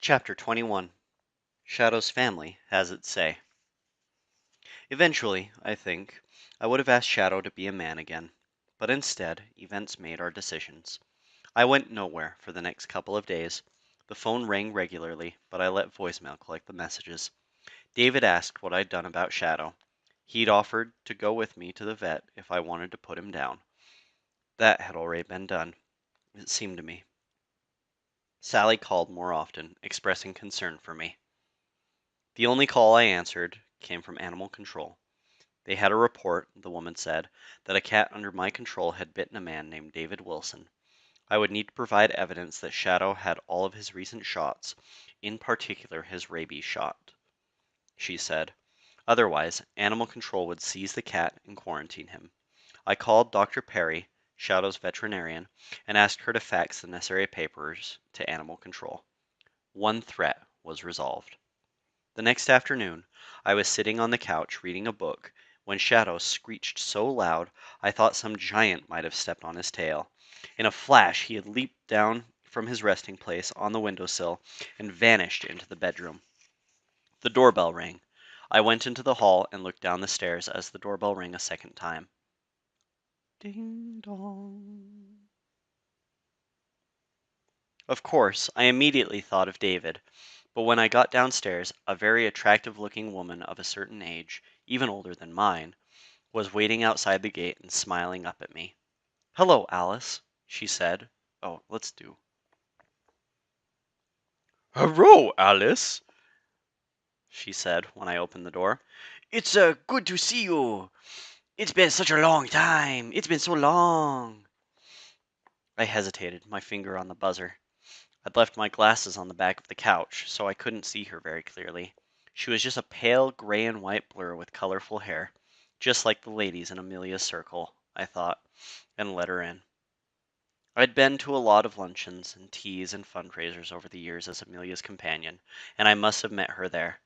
Chapter 21. Shadow's family has its say. Eventually, I think, I would have asked Shadow to be a man again, but instead, events made our decisions. I went nowhere for the next couple of days. The phone rang regularly, but I let voicemail collect the messages. David asked what I'd done about Shadow. He'd offered to go with me to the vet if I wanted to put him down. That had already been done, it seemed to me. Sally called more often, expressing concern for me. The only call I answered came from animal control. They had a report, the woman said, that a cat under my control had bitten a man named David Wilson. I would need to provide evidence that Shadow had all of his recent shots, in particular his rabies shot, she said. Otherwise, animal control would seize the cat and quarantine him. I called Dr. Perry, Shadow's veterinarian, and asked her to fax the necessary papers to animal control. One threat was resolved. The next afternoon, I was sitting on the couch reading a book when Shadow screeched so loud I thought some giant might have stepped on his tail. In a flash, he had leaped down from his resting place on the windowsill and vanished into the bedroom. The doorbell rang. I went into the hall and looked down the stairs as the doorbell rang a second time. Ding dong. Of course, I immediately thought of David. But when I got downstairs, a very attractive-looking woman of a certain age, even older than mine, was waiting outside the gate and smiling up at me. "Hello, Alice," she said. Oh, let's do. "Hello, Alice," she said when I opened the door. "It's good to see you. It's been such a long time. It's been so long." I hesitated, my finger on the buzzer. I'd left my glasses on the back of the couch, so I couldn't see her very clearly. She was just a pale gray and white blur with colorful hair, just like the ladies in Amelia's circle, I thought, and let her in. I'd been to a lot of luncheons and teas and fundraisers over the years as Amelia's companion, and I must have met her there.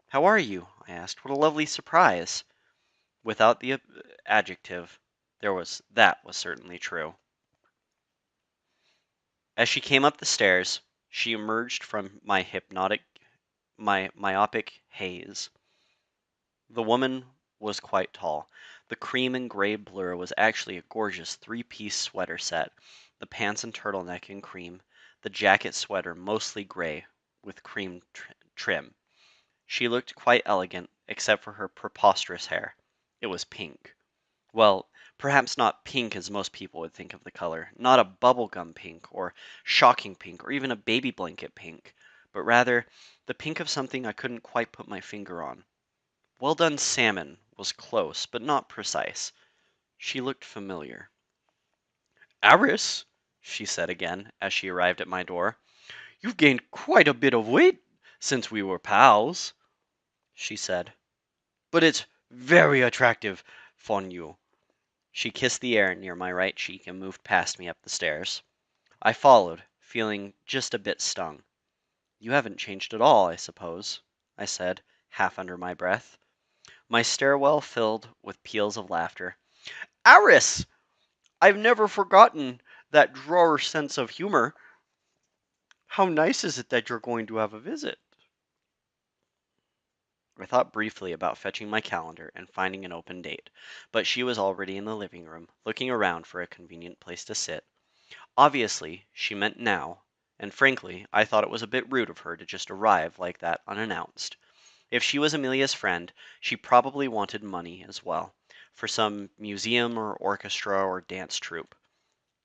"How are you?" I asked. "What a lovely surprise." Without the adjective, that was certainly true. As she came up the stairs, she emerged from my myopic haze. The woman was quite tall. The cream and gray blur was actually a gorgeous three-piece sweater set, the pants and turtleneck in cream, the jacket sweater mostly gray with cream trim. She looked quite elegant, except for her preposterous hair. It was pink. Well, perhaps not pink as most people would think of the color, not a bubblegum pink, or shocking pink, or even a baby blanket pink, but rather the pink of something I couldn't quite put my finger on. Well done salmon was close, but not precise. She looked familiar. "Aris," she said again, as she arrived at my door, "you've gained quite a bit of weight since we were pals," she said. "But it's very attractive on you." She kissed the air near my right cheek and moved past me up the stairs. I followed, feeling just a bit stung. "You haven't changed at all, I suppose," I said, half under my breath. My stairwell filled with peals of laughter. "Aris! I've never forgotten that drawer sense of humor. How nice is it that you're going to have a visit?" I thought briefly about fetching my calendar and finding an open date, but she was already in the living room, looking around for a convenient place to sit. Obviously, she meant now, and frankly, I thought it was a bit rude of her to just arrive like that unannounced. If she was Amelia's friend, she probably wanted money as well, for some museum or orchestra or dance troupe.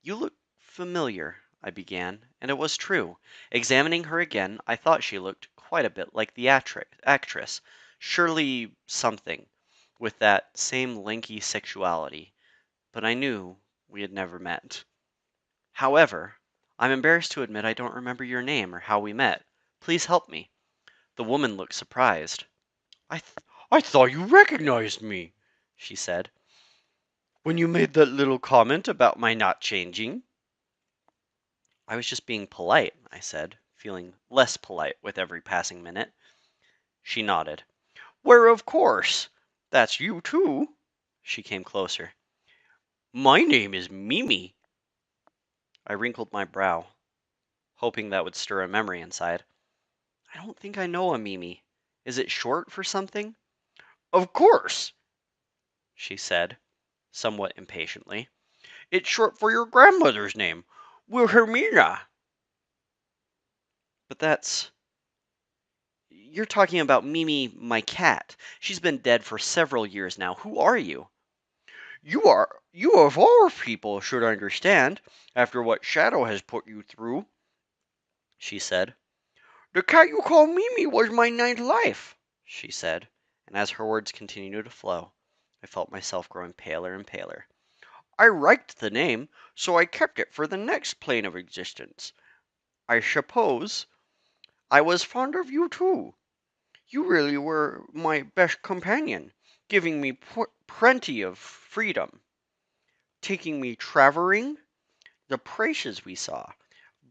"You look familiar," I began, and it was true. Examining her again, I thought she looked quite a bit like the actress, Shirley something, with that same lanky sexuality, but I knew we had never met. "However, I'm embarrassed to admit I don't remember your name or how we met. Please help me." The woman looked surprised. "I thought you recognized me," she said, "when you made that little comment about my not changing." "I was just being polite," I said, feeling less polite with every passing minute. She nodded. "Where, of course. That's you, too." She came closer. "My name is Mimi." I wrinkled my brow, hoping that would stir a memory inside. I don't think I know a Mimi. Is it short for something? Of course, She said, somewhat impatiently. it's short for your grandmother's name, Wilhelmina. But that's. You're talking about Mimi, my cat. She's been dead for several years now. Who are you? You of all people should understand, after what Shadow has put you through. She said, The cat you call Mimi was my ninth life. she said, and as her words continued to flow, I felt myself growing paler and paler. I liked the name, so I kept it for the next plane of existence. I suppose I was fond of you too. You really were my best companion, giving me plenty of freedom, taking me traveling, the places we saw,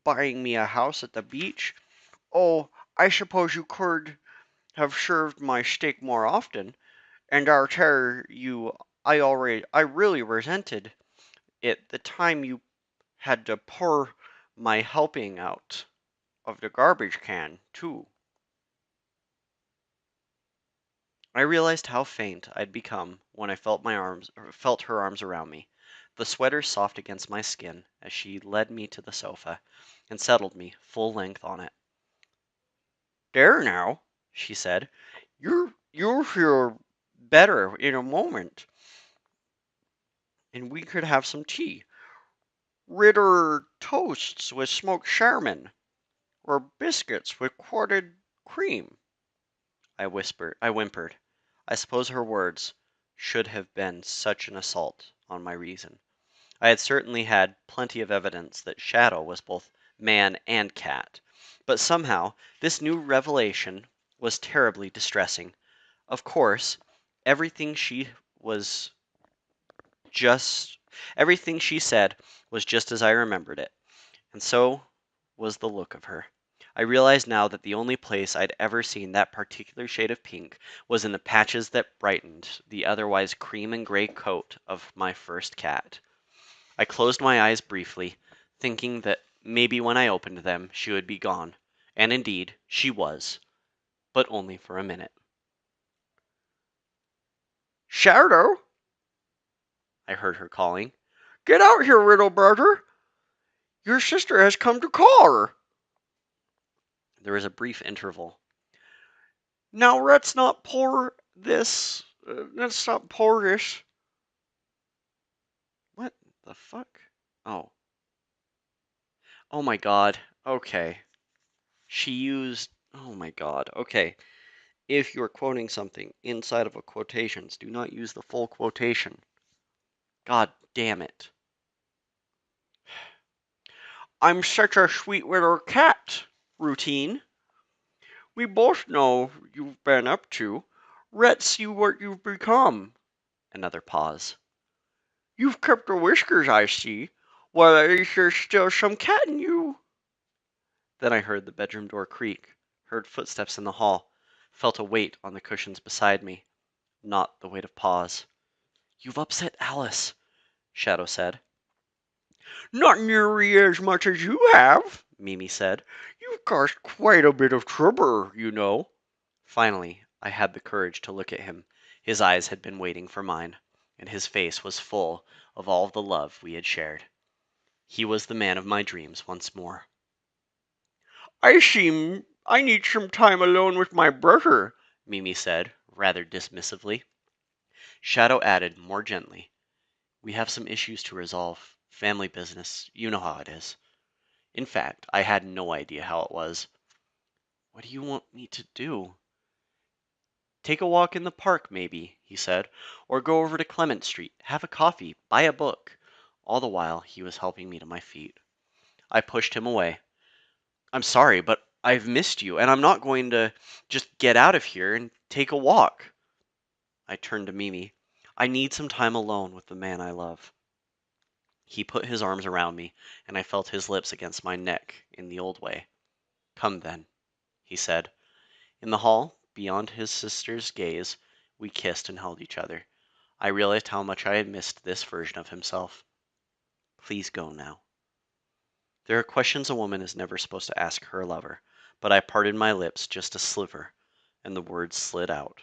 buying me a house at the beach. Oh, I suppose you could have served my steak more often, and I'll tell you, I really resented it the time you had to pour my helping out of the garbage can, too. I realized how faint I'd become when I felt her arms around me, the sweater soft against my skin as she led me to the sofa and settled me full length on it. There now, She said, you'll feel better in a moment, and we could have some tea. Ritter toasts with smoked salmon, or biscuits with clotted cream. I whimpered. I suppose her words should have been such an assault on my reason. I had certainly had plenty of evidence that Shadow was both man and cat, but somehow this new revelation was terribly distressing. Of course, everything she was just everything she said was just as I remembered it, and so was the look of her. I realized now that the only place I'd ever seen that particular shade of pink was in the patches that brightened the otherwise cream and gray coat of my first cat. I closed my eyes briefly, thinking that maybe when I opened them she would be gone, and indeed she was, but only for a minute. Shadow, I heard her calling. get out here, little brother. Your sister has come to call her. There was a brief interval. Now let's not pour this. Let's not pour this. What the fuck? Oh. Oh my god. Okay. She used. Oh my god. Okay. If you're quoting something inside of a quotations, do not use the full quotation. God damn it. I'm such a sweet little cat. Routine. We both know you've been up to. Let's see what you've become. Another pause. You've kept the whiskers, I see. Well, at least there's still some cat in you. Then I heard the bedroom door creak, heard footsteps in the hall, felt a weight on the cushions beside me. Not the weight of pause. You've upset Alice, Shadow said. Not nearly as much as you have, Mimi said. You've caused quite a bit of trouble, you know. Finally, I had the courage to look at him. His eyes had been waiting for mine, and his face was full of all the love we had shared. He was the man of my dreams once more. I need some time alone with my brother, Mimi said, rather dismissively. Shadow added more gently, we have some issues to resolve. Family business. You know how it is. In fact, I had no idea how it was. What do you want me to do? Take a walk in the park, maybe, he said, or go over to Clement Street, have a coffee, buy a book. All the while, he was helping me to my feet. I pushed him away. I'm sorry, but I've missed you, and I'm not going to just get out of here and take a walk. I turned to Mimi. I need some time alone with the man I love. He put his arms around me, and I felt his lips against my neck in the old way. Come then, he said. In the hall, beyond his sister's gaze, we kissed and held each other. I realized how much I had missed this version of himself. Please go now. There are questions a woman is never supposed to ask her lover, but I parted my lips just a sliver, and the words slid out.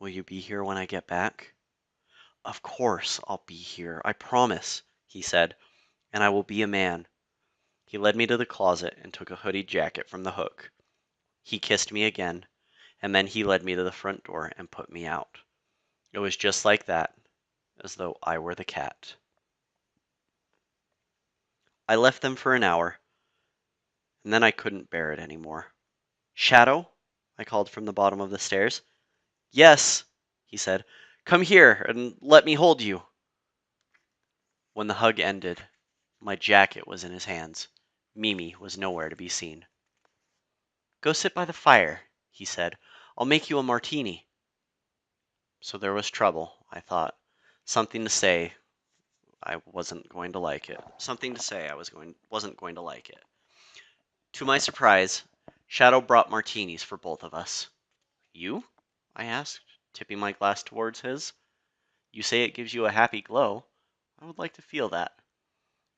Will you be here when I get back? Of course I'll be here, I promise, he said, and I will be a man. He led me to the closet and took a hoodie jacket from the hook. He kissed me again, and then he led me to the front door and put me out. It was just like that, as though I were the cat. I left them for an hour, and then I couldn't bear it anymore. Shadow? I called from the bottom of the stairs. Yes, he said. Come here and let me hold you. When the hug ended, my jacket was in his hands. Mimi was nowhere to be seen. Go sit by the fire, he said. I'll make you a martini. So there was trouble, I thought. Something to say I wasn't going to like it. Something to say I wasn't going to like it. To my surprise, Shadow brought martinis for both of us. You? I asked, tipping my glass towards his. You say it gives you a happy glow. I would like to feel that.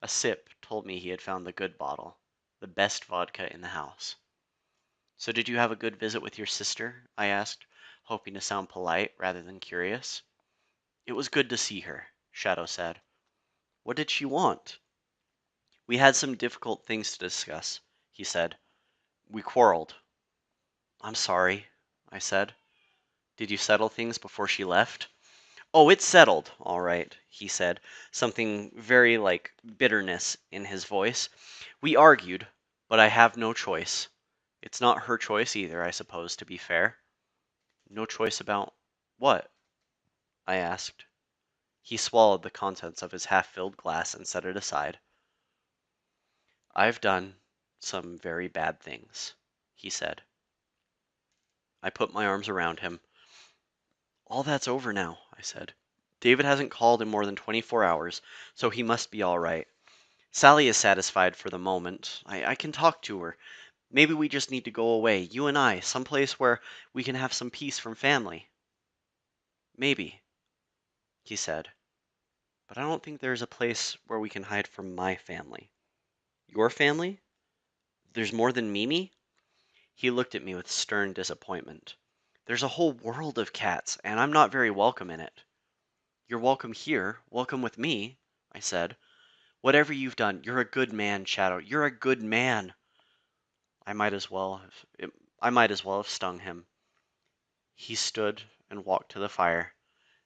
A sip told me he had found the good bottle, the best vodka in the house. So did you have a good visit with your sister? I asked, hoping to sound polite rather than curious. It was good to see her, Shadow said. What did she want? We had some difficult things to discuss, he said. We quarreled. I'm sorry, I said. Did you settle things before she left? Oh, it's settled, all right, he said, something very like bitterness in his voice. We argued, but I have no choice. It's not her choice either, I suppose, to be fair. No choice about what? I asked. He swallowed the contents of his half-filled glass and set it aside. I've done some very bad things, he said. I put my arms around him. All that's over now, I said. David hasn't called in more than 24 hours, so he must be all right. Sally is satisfied for the moment. I can talk to her. Maybe we just need to go away, you and I, someplace where we can have some peace from family. Maybe, he said. But I don't think there's a place where we can hide from my family. Your family? There's more than Mimi? He looked at me with stern disappointment. There's a whole world of cats, and I'm not very welcome in it. You're welcome here, welcome with me, I said. Whatever you've done, you're a good man, Shadow. You're a good man. I might as well have I might as well have stung him. He stood and walked to the fire.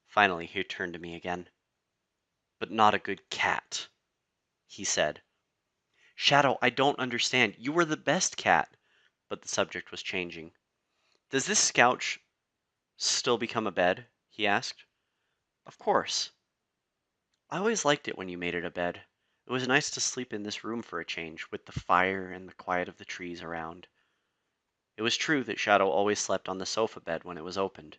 Finally, he turned to me again. But not a good cat, he said. Shadow, I don't understand. You were the best cat. But the subject was changing. Does this couch still become a bed? He asked. Of course. I always liked it when you made it a bed. It was nice to sleep in this room for a change, with the fire and the quiet of the trees around. It was true that Shadow always slept on the sofa bed when it was opened,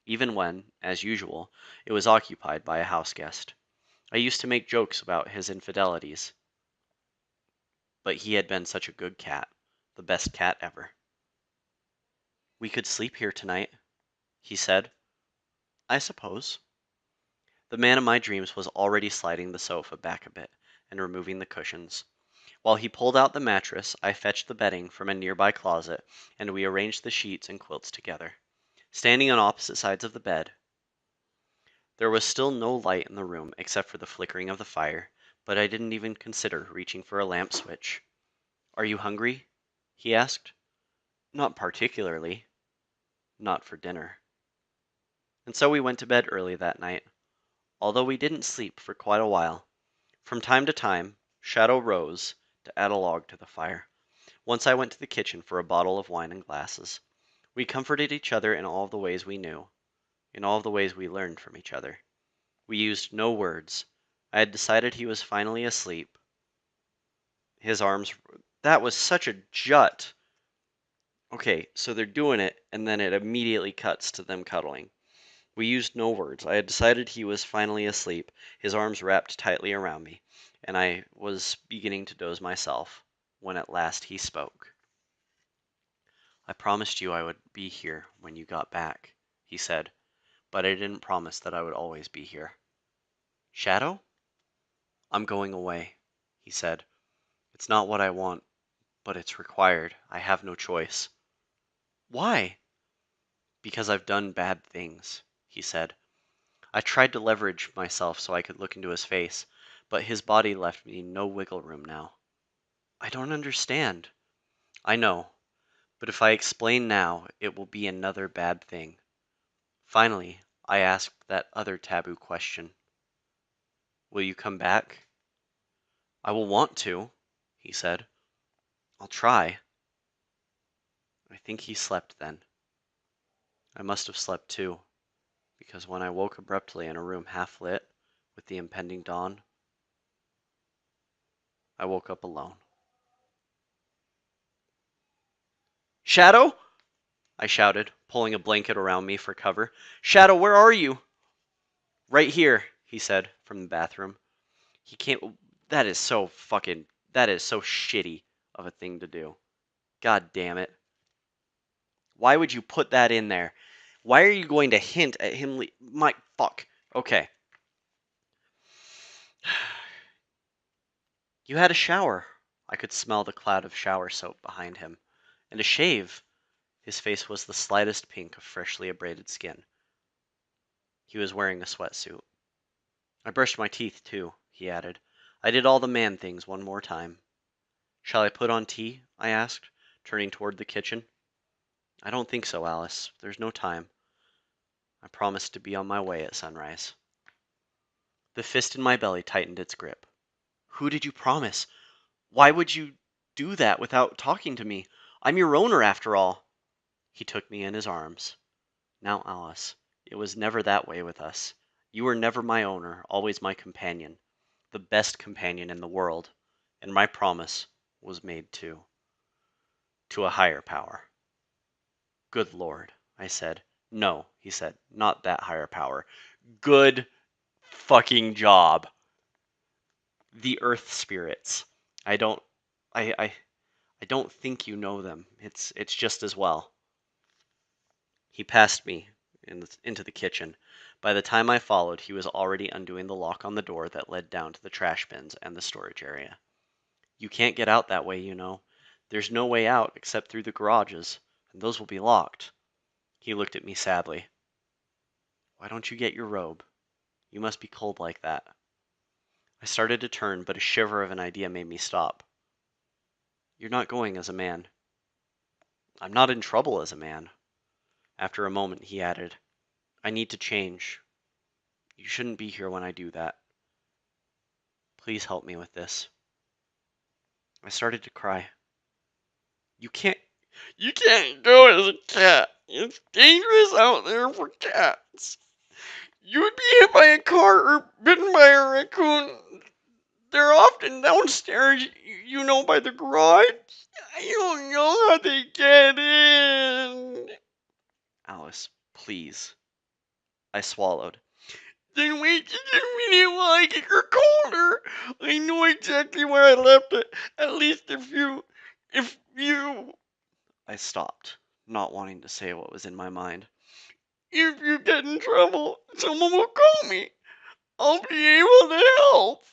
even when, as usual, it was occupied by a house guest. I used to make jokes about his infidelities, but he had been such a good cat, the best cat ever. We could sleep here tonight, he said. I suppose. The man of my dreams was already sliding the sofa back a bit and removing the cushions. While he pulled out the mattress, I fetched the bedding from a nearby closet, and we arranged the sheets and quilts together. Standing on opposite sides of the bed, there was still no light in the room except for the flickering of the fire, but I didn't even consider reaching for a lamp switch. Are you hungry? He asked. Not particularly. Not for dinner. And so we went to bed early that night, although we didn't sleep for quite a while. From time to time, Shadow rose to add a log to the fire. Once I went to the kitchen for a bottle of wine and glasses. We comforted each other in all the ways we knew, in all the ways we learned from each other. We used no words. I had decided he was finally asleep. His arms. That was such a jut. Okay, so they're doing it, and then it immediately cuts to them cuddling. We used no words. I had decided he was finally asleep, his arms wrapped tightly around me, and I was beginning to doze myself, when at last he spoke. I promised you I would be here when you got back, he said, but I didn't promise that I would always be here. Shadow? I'm going away, he said. It's not what I want, But it's required. I have no choice. Why? Because I've done bad things, he said. I tried to leverage myself so I could look into his face, but his body left me no wiggle room now. I don't understand. I know, but if I explain now, it will be another bad thing. Finally, I asked that other taboo question. Will you come back? I will want to, he said. I'll try. I think he slept then. I must have slept too, because when I woke abruptly in a room half lit with the impending dawn, I woke up alone. Shadow? I shouted, pulling a blanket around me for cover. Shadow, where are you? Right here, he said from the bathroom. He can't. That is so fucking. That is so shitty of a thing to do. God damn it. Why would you put that in there? Why are you going to hint at him? My fuck. Okay. You had a shower. I could smell the cloud of shower soap behind him. And a shave. His face was the slightest pink of freshly abraded skin. He was wearing a sweatsuit. I brushed my teeth, too, he added. I did all the man things one more time. Shall I put on tea? I asked, turning toward the kitchen. I don't think so, Alice. There's no time. I promised to be on my way at sunrise. The fist in my belly tightened its grip. Who did you promise? Why would you do that without talking to me? I'm your owner, after all. He took me in his arms. Now, Alice, it was never that way with us. You were never my owner, always my companion, the best companion in the world, and my promise was made to a higher power. Good Lord, I said. No, he said, not that higher power. Good fucking job. The earth spirits. I don't I I I don't think you know them. It's just as well. He passed me into the kitchen. By the time I followed, he was already undoing the lock on the door that led down to the trash bins and the storage area. You can't get out that way, you know. There's no way out except through the garages, and those will be locked. He looked at me sadly. Why don't you get your robe? You must be cold like that. I started to turn, but a shiver of an idea made me stop. You're not going as a man. I'm not in trouble as a man. After a moment, he added, I need to change. You shouldn't be here when I do that. Please help me with this. I started to cry. You can't you can't go as a cat. It's dangerous out there for cats. You would be hit by a car or bitten by a raccoon. They're often downstairs, you know, by the garage. I don't know how they get in. Alice, please. I swallowed. Then wait just a minute while I get your collar. I know exactly where I left it. At least if you. I stopped, not wanting to say what was in my mind. If you get in trouble, someone will call me. I'll be able to help.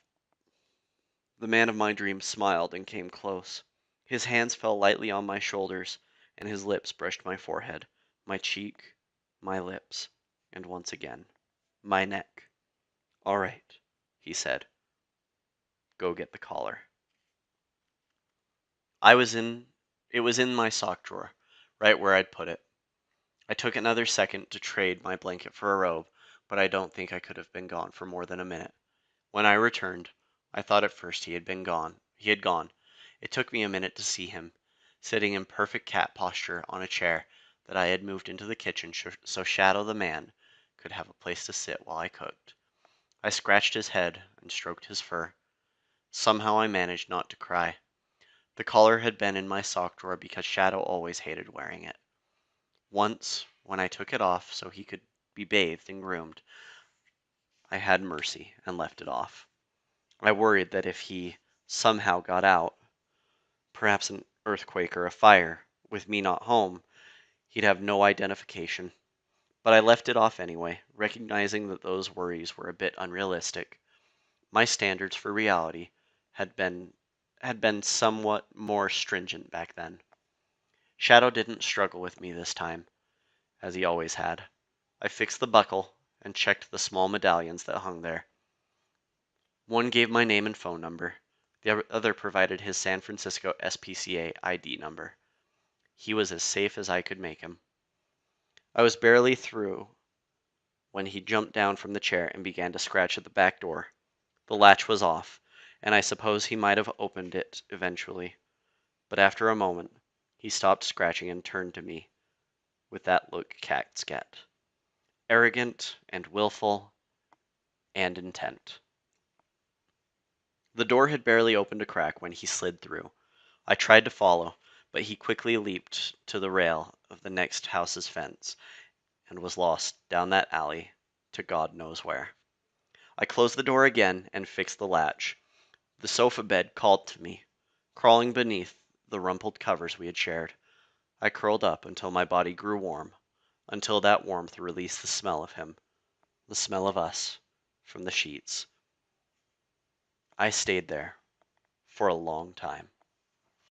The man of my dreams smiled and came close. His hands fell lightly on my shoulders, and his lips brushed my forehead, my cheek, my lips, and once again, my neck. All right, he said. Go get the collar. I was in It was in my sock drawer, right where I'd put it. I took another second to trade my blanket for a robe, but I don't think I could have been gone for more than a minute. When I returned, I thought at first he had been gone. He had gone. It took me a minute to see him, sitting in perfect cat posture on a chair that I had moved into the kitchen so Shadow the man could have a place to sit while I cooked. I scratched his head and stroked his fur. Somehow I managed not to cry. The collar had been in my sock drawer because Shadow always hated wearing it. Once, when I took it off so he could be bathed and groomed, I had mercy and left it off. I worried that if he somehow got out, perhaps an earthquake or a fire, with me not home, he'd have no identification. But I left it off anyway, recognizing that those worries were a bit unrealistic. My standards for reality had been had been somewhat more stringent back then. Shadow didn't struggle with me this time, as he always had. I fixed the buckle and checked the small medallions that hung there. One gave my name and phone number. The other provided his San Francisco SPCA ID number. He was as safe as I could make him. I was barely through when he jumped down from the chair and began to scratch at the back door. The latch was off, and I suppose he might have opened it eventually, but after a moment he stopped scratching and turned to me with that look cats get, arrogant and willful and intent. The door had barely opened a crack when he slid through. I tried to follow, but he quickly leaped to the rail of the next house's fence and was lost down that alley to God knows where. I closed the door again and fixed the latch. The sofa bed called to me, crawling beneath the rumpled covers we had shared. I curled up until my body grew warm, until that warmth released the smell of him, the smell of us, from the sheets. I stayed there for a long time.